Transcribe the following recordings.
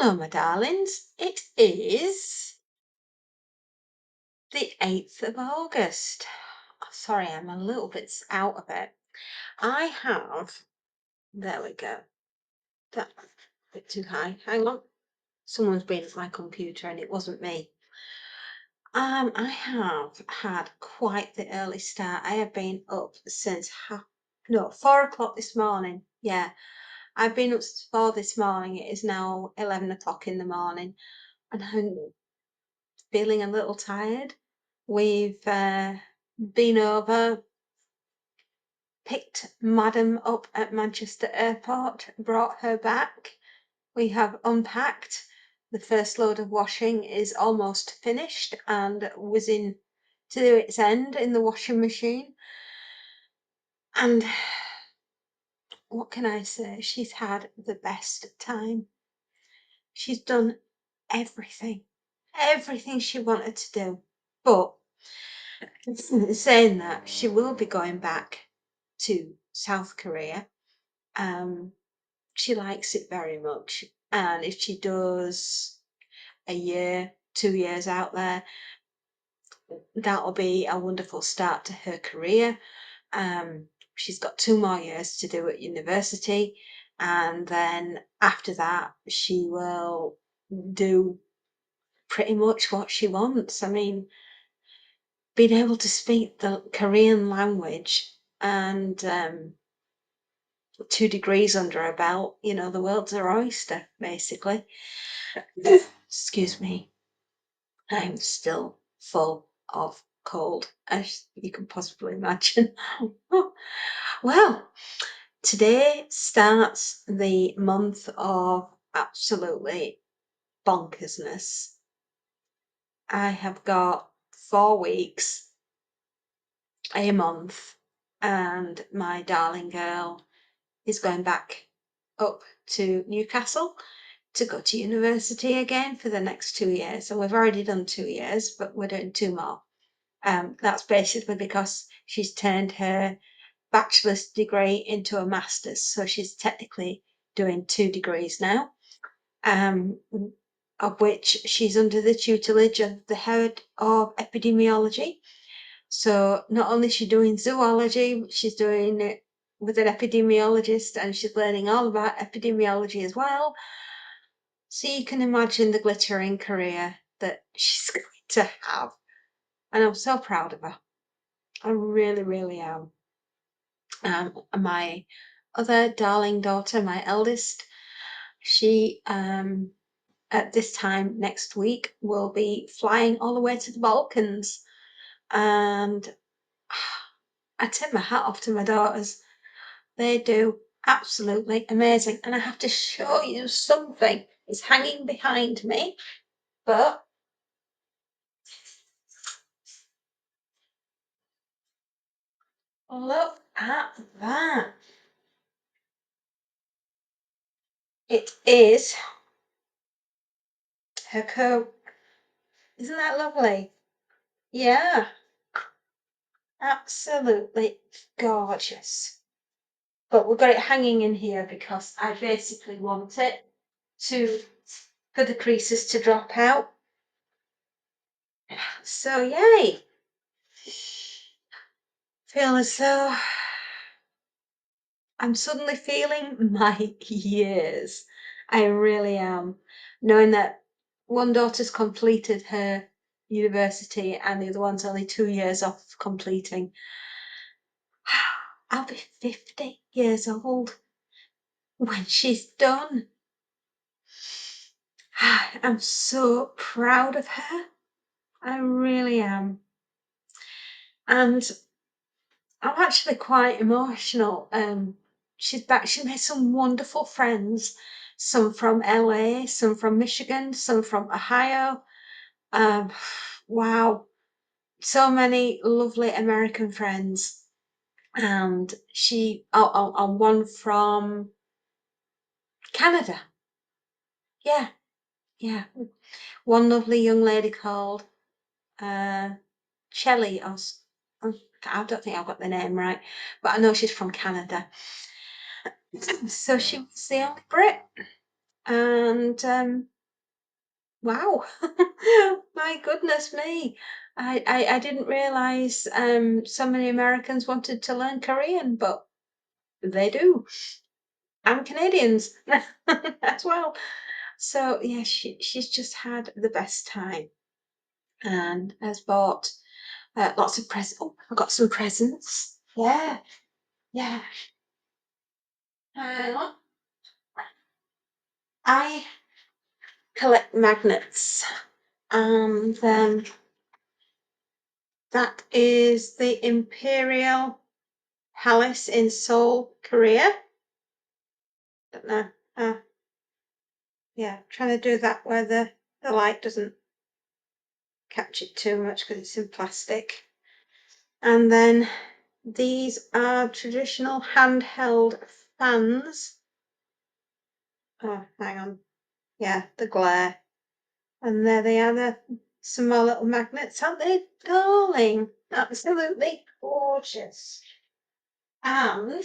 Hello, my darlings. It is the 8th of August. Sorry, I'm a little bit out of it. There we go. That's a bit too high. Hang on. Someone's been at my computer and it wasn't me. I have had quite the early start. I have been up since 4 o'clock this morning. Yeah, I've been up since 4 this morning. It is now 11 o'clock in the morning and I'm feeling a little tired. We've been over, picked Madam up at Manchester Airport, brought her back. We have unpacked. The first load of washing is almost finished and whizzing to its end in the washing machine. And what can I say? She's had the best time. She's done everything she wanted to do. But saying that, she will be going back to South Korea. She likes it very much, and if she does a year, 2 years out there, that'll be a wonderful start to her career. She's got 2 more years to do at university, and then after that, she will do pretty much what she wants. I mean, being able to speak the Korean language and 2 degrees under her belt, the world's her oyster, basically. Excuse me. I'm still full of cold, as you can possibly imagine. Well, today starts the month of absolutely bonkersness. I have got 4 weeks, a month, and my darling girl is going back up to Newcastle to go to university again for the next 2 years. So we've already done 2 years, but we're doing 2 more. That's basically because she's turned her bachelor's degree into a master's. So she's technically doing 2 degrees now, of which she's under the tutelage of the head of epidemiology. So not only is she doing zoology, she's doing it with an epidemiologist and she's learning all about epidemiology as well. So you can imagine the glittering career that she's going to have. And I'm so proud of her. I really, really am. My other darling daughter, my eldest, she at this time next week will be flying all the way to the Balkans. And I tip my hat off to my daughters. They do absolutely amazing. And I have to show you something. It's hanging behind me, but look at that. It is her coat. Isn't that lovely? Yeah, absolutely gorgeous. But we've got it hanging in here because I basically want it for the creases to drop out. So yay! Feel as though I'm suddenly feeling my years. I really am. Knowing that one daughter's completed her university and the other one's only 2 years off completing. I'll be 50 years old when she's done. I'm so proud of her. I really am. And I'm actually quite emotional. She's back. She made some wonderful friends, some from LA, some from Michigan, some from Ohio. Wow, so many lovely American friends. And one from Canada. Yeah, yeah. One lovely young lady called Shelley, I don't think I've got the name right, but I know she's from Canada. So she was the only Brit. And And wow, my goodness me. I didn't realize so many Americans wanted to learn Korean, but they do. And Canadians as well. So yeah, she's just had the best time and has bought lots of presents. Oh, I got some presents. Yeah, yeah. Uh, I collect magnets, and that is the Imperial Palace in Seoul, Korea. Don't know. Yeah, trying to do that where the light doesn't catch it too much because it's in plastic. And then these are traditional handheld fans. Oh, hang on. Yeah, the glare. And there they are. They're some more little magnets, aren't they, darling? Absolutely gorgeous. And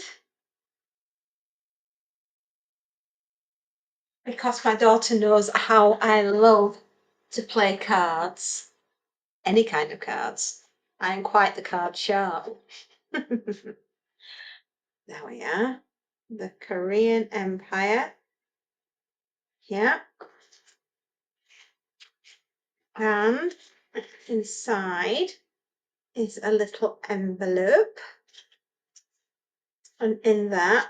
because my daughter knows how I love to play cards, any kind of cards, I am quite the card sharp. There we are. The Korean Empire. Yeah. And inside is a little envelope. And in that,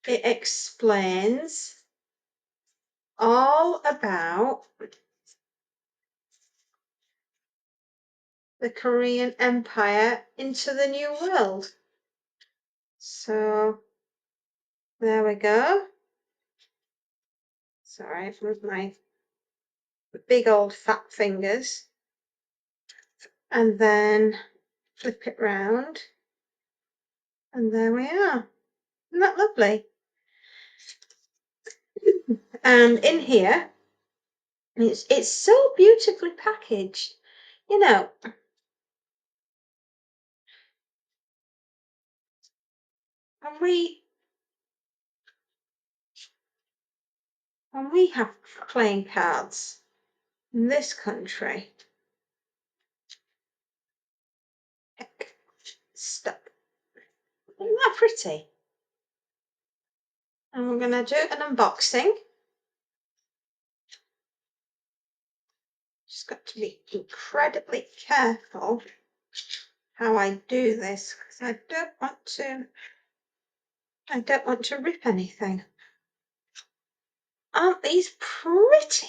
it explains all about the Korean Empire into the New World. So there we go. Sorry, with my big old fat fingers. And then flip it round. And there we are. Isn't that lovely? And in here, it's so beautifully packaged. You know, and we have playing cards in this country. Heck, stop. Isn't that pretty? And we're going to do an unboxing. Just got to be incredibly careful how I do this because I don't want to rip anything. Aren't these pretty?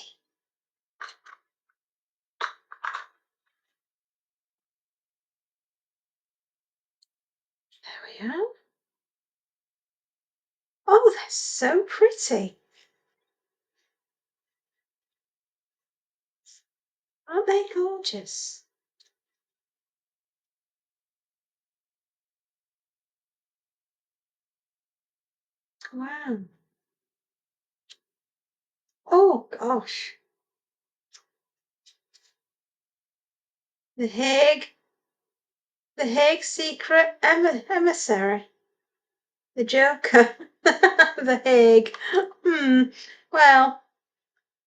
There we are. Oh, they're so pretty. Aren't they gorgeous? Wow. Oh gosh. The Hague secret emissary. The Joker. The Hague. Well,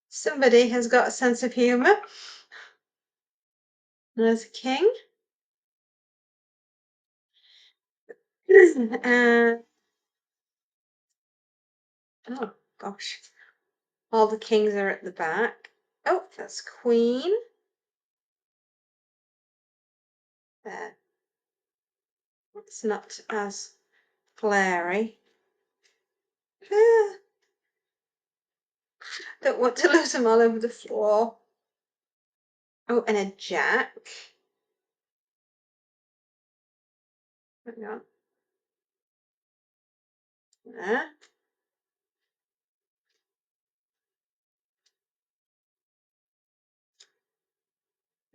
somebody has got a sense of humour. There's a king. Oh gosh. All the kings are at the back. Oh, that's Queen. There. It's not as glary. Don't want to lose them all over the floor. Oh, and a jack. Hang on. There.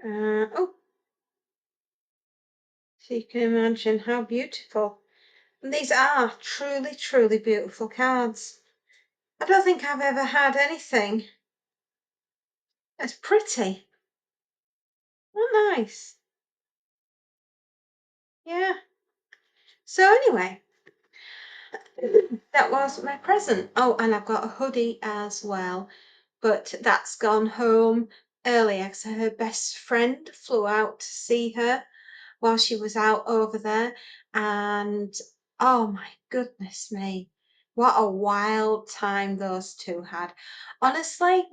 Oh, so you can imagine how beautiful. And these are truly, truly beautiful cards. I don't think I've ever had anything as pretty. Oh, nice. Yeah. So anyway, That was my present. Oh, and I've got a hoodie as well, but that's gone home earlier because her best friend flew out to see her while she was out over there. And oh my goodness me, what a wild time those two had. Honestly,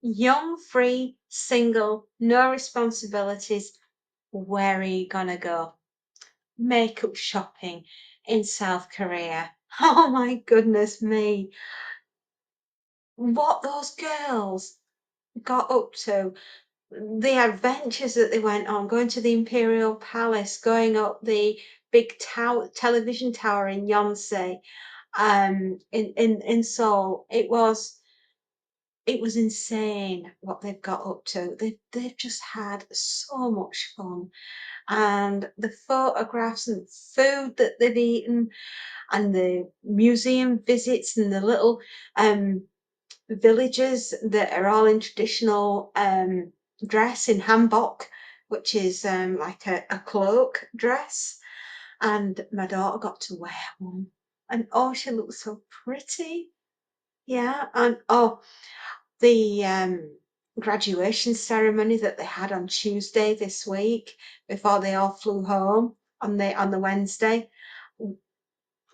young, free, single, no responsibilities. Where are you gonna go? Makeup shopping in South Korea. Oh my goodness me. What those girls got up to, the adventures that they went on, going to the Imperial Palace, going up the big tower, television tower in Yonsei, in Seoul. It was insane what they've got up to. They've just had so much fun. And the photographs and food that they've eaten and the museum visits and the little villages that are all in traditional dress in hanbok, which is like a cloak dress. And my daughter got to wear one. And oh, she looked so pretty. Yeah. And oh, the graduation ceremony that they had on Tuesday this week before they all flew home on the Wednesday.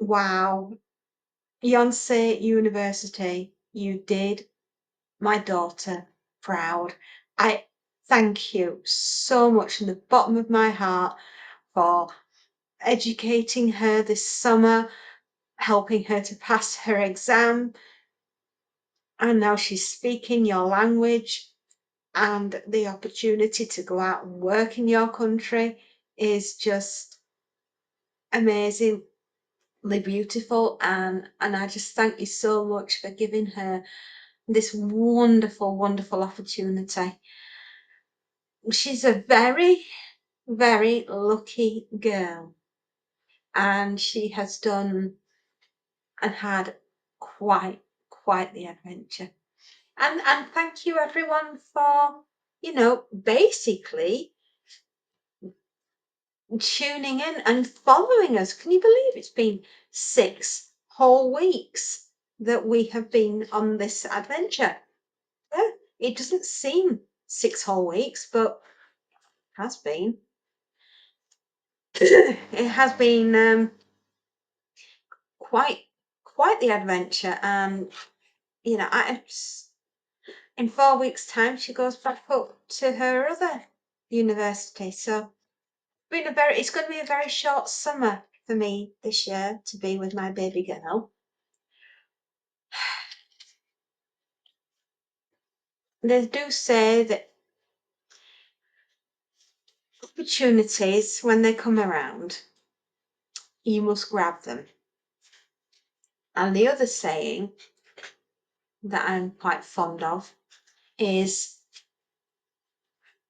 Wow. Yonsei University, you did my daughter proud. I thank you so much from the bottom of my heart for educating her this summer, helping her to pass her exam, and now she's speaking your language. And the opportunity to go out and work in your country is just amazingly beautiful. And I just thank you so much for giving her this wonderful, wonderful opportunity. She's a very, very lucky girl, and she has done and had quite the adventure. And thank you everyone for, basically tuning in and following us. Can you believe it's been 6 whole weeks that we have been on this adventure? Yeah, it doesn't seem 6 whole weeks, but it has been. It has been quite quite the adventure. And I in 4 weeks' time she goes back up to her other university. So it's going to be a very short summer for me this year to be with my baby girl. They do say that opportunities, when they come around, you must grab them. And the other saying that I'm quite fond of is,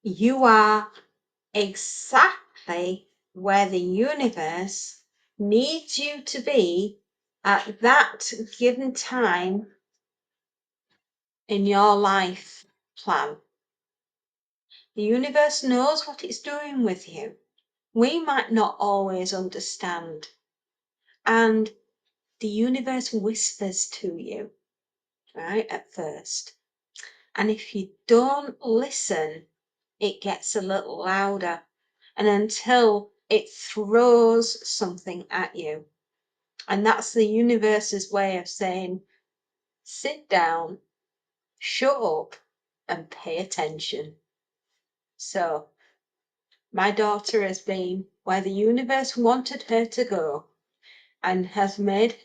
you are exactly where the universe needs you to be at that given time in your life plan. The universe knows what it's doing with you. We might not always understand. And the universe whispers to you, right, at first. And if you don't listen, it gets a little louder, and until it throws something at you. And that's the universe's way of saying, sit down, shut up, and pay attention. So, my daughter has been where the universe wanted her to go and has made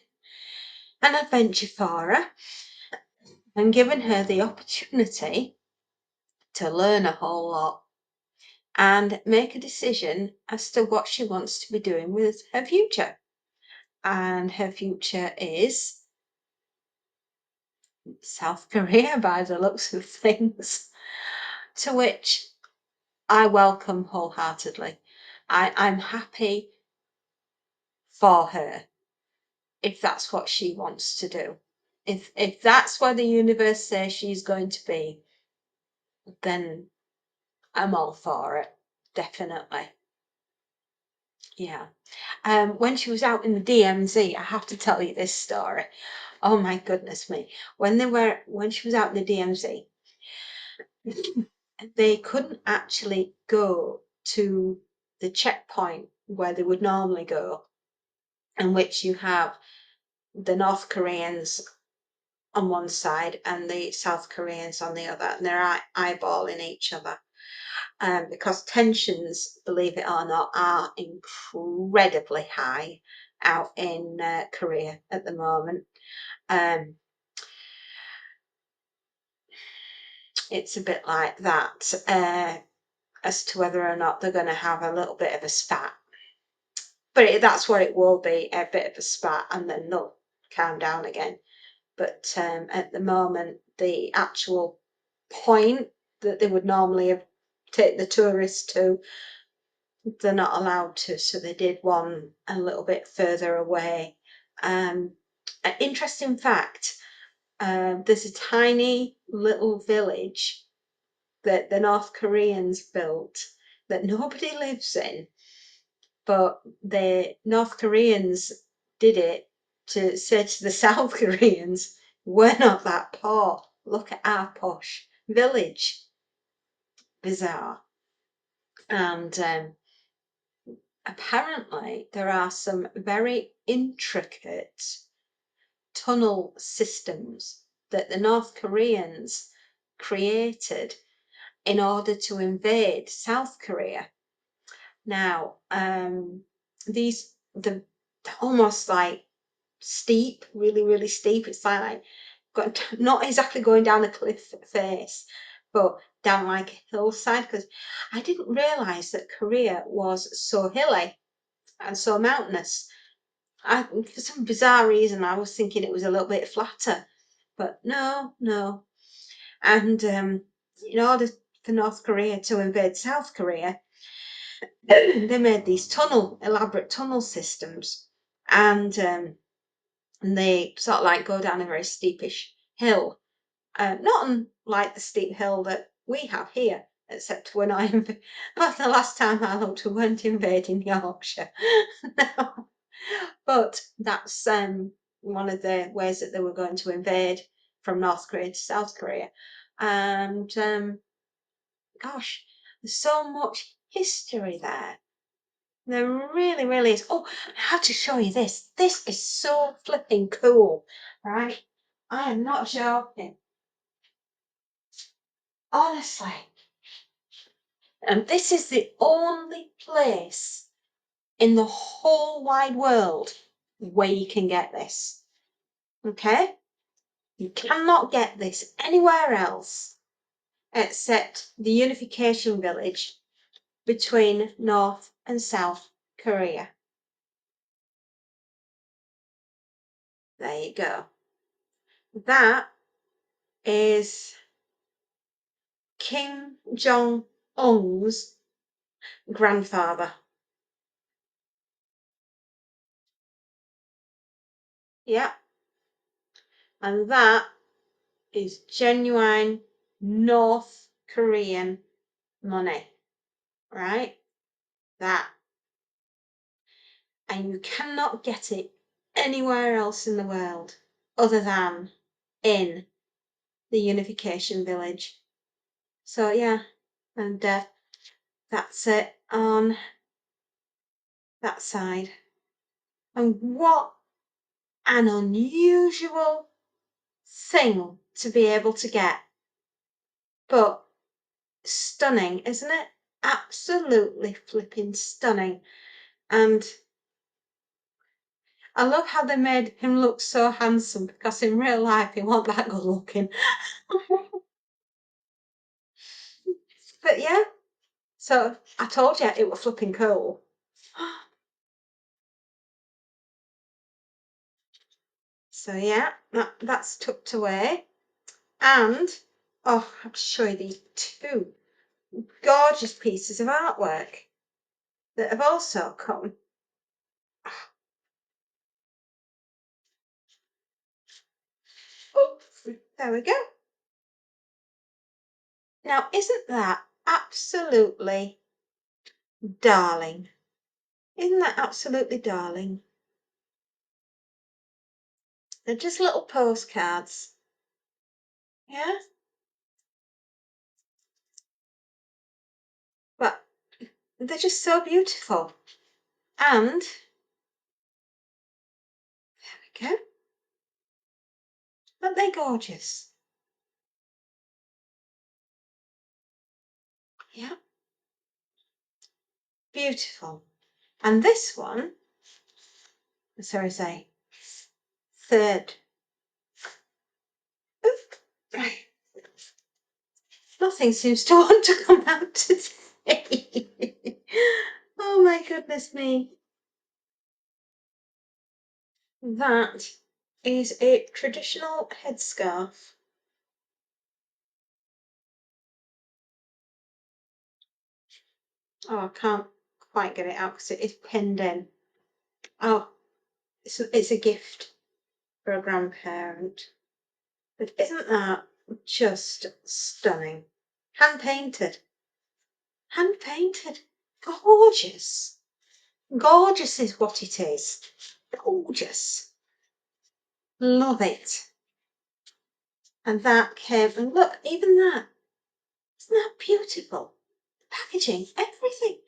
an adventure for her and given her the opportunity to learn a whole lot and make a decision as to what she wants to be doing with her future. And her future is South Korea by the looks of things, to which I welcome wholeheartedly. I'm happy for her if that's what she wants to do. If that's where the universe says she's going to be, then I'm all for it, definitely. Yeah. When she was out in the DMZ, I have to tell you this story. Oh my goodness me. When she was out in the DMZ, they couldn't actually go to the checkpoint where they would normally go, in which you have the North Koreans on one side and the South Koreans on the other, and they're eyeballing each other. Because tensions, believe it or not, are incredibly high out in Korea at the moment. Um, it's a bit like that as to whether or not they're going to have a little bit of a spat. But that's what it will be, a bit of a spat, and then they'll calm down again. But at the moment, the actual point that they would normally have take the tourists to, they're not allowed to, so they did one a little bit further away. An interesting fact, there's a tiny little village that the North Koreans built that nobody lives in, but the North Koreans did it to say to the South Koreans, we're not that poor. Look at our posh village. Bizarre. And apparently there are some very intricate tunnel systems that the North Koreans created in order to invade South Korea. Now, they're almost like steep, really, really steep. It's like not exactly going down a cliff face, but down like a hillside. Because I didn't realise that Korea was so hilly and so mountainous. For some bizarre reason, I was thinking it was a little bit flatter, but no, no. And in order for North Korea to invade South Korea, they made these elaborate tunnel systems, and they sort of like go down a very steepish hill. Not unlike the steep hill that we have here, except we're not. But the last time I looked, we weren't invading Yorkshire. No. But that's one of the ways that they were going to invade from North Korea to South Korea. And gosh, there's so much history there. There really, really is. Oh, I have to show you this. This is so flipping cool, right? I am not joking. Honestly. And this is the only place in the whole wide world where you can get this. Okay? You cannot get this anywhere else except the Unification Village between North and South Korea. There you go. That is Kim Jong-un's grandfather. Yeah. And that is genuine North Korean money, right? That. And you cannot get it anywhere else in the world other than in the Unification Village. So yeah, and that's it on that side. And what an unusual thing to be able to get. But stunning, isn't it? Absolutely flipping stunning. And I love how they made him look so handsome, because in real life he wasn't that good looking. But yeah, so I told you it was flipping cool. So yeah, that's tucked away. And oh, I have to show you these two gorgeous pieces of artwork that have also come. Oh, there we go. Now, isn't that absolutely darling? Isn't that absolutely darling? They're just little postcards. Yeah? But they're just so beautiful. And there we go. Aren't they gorgeous? Yeah, beautiful. And this one, sorry, say, third. Oop, right. Nothing seems to want to come out today. Oh my goodness me. That is a traditional headscarf. Oh, I can't quite get it out because it is pinned in. Oh, it's a gift for a grandparent. But isn't that just stunning? Hand painted. Hand painted. Gorgeous. Gorgeous is what it is. Gorgeous. Love it. And that came, and look, even that. Isn't that beautiful? Packaging, everything.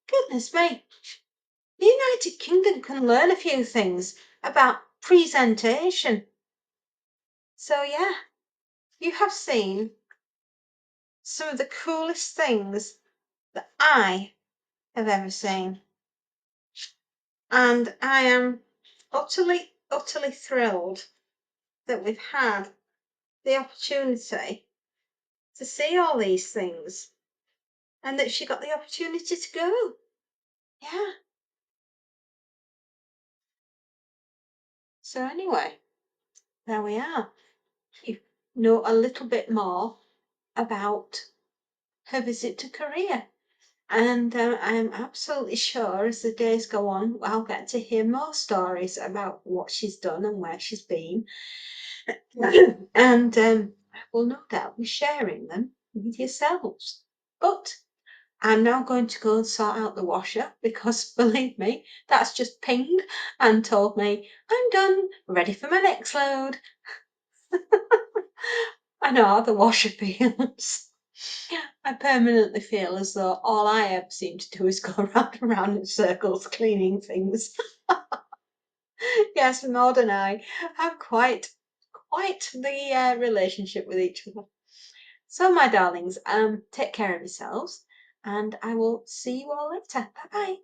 Goodness me. The United Kingdom can learn a few things about presentation. So yeah, you have seen some of the coolest things that I have ever seen. And I am utterly, utterly thrilled that we've had the opportunity to see all these things and that she got the opportunity to go. Yeah. So anyway, there we are. You know a little bit more about her visit to Korea. And I'm absolutely sure as the days go on, I'll get to hear more stories about what she's done and where she's been. And I will no doubt be sharing them with yourselves. But I'm now going to go and sort out the washer because believe me, that's just pinged and told me I'm done, ready for my next load. I know how the washer feels. I permanently feel as though all I ever seem to do is go round and round in circles cleaning things. Yes, Maud and I have quite the relationship with each other. So, my darlings, take care of yourselves, and I will see you all later. Bye bye.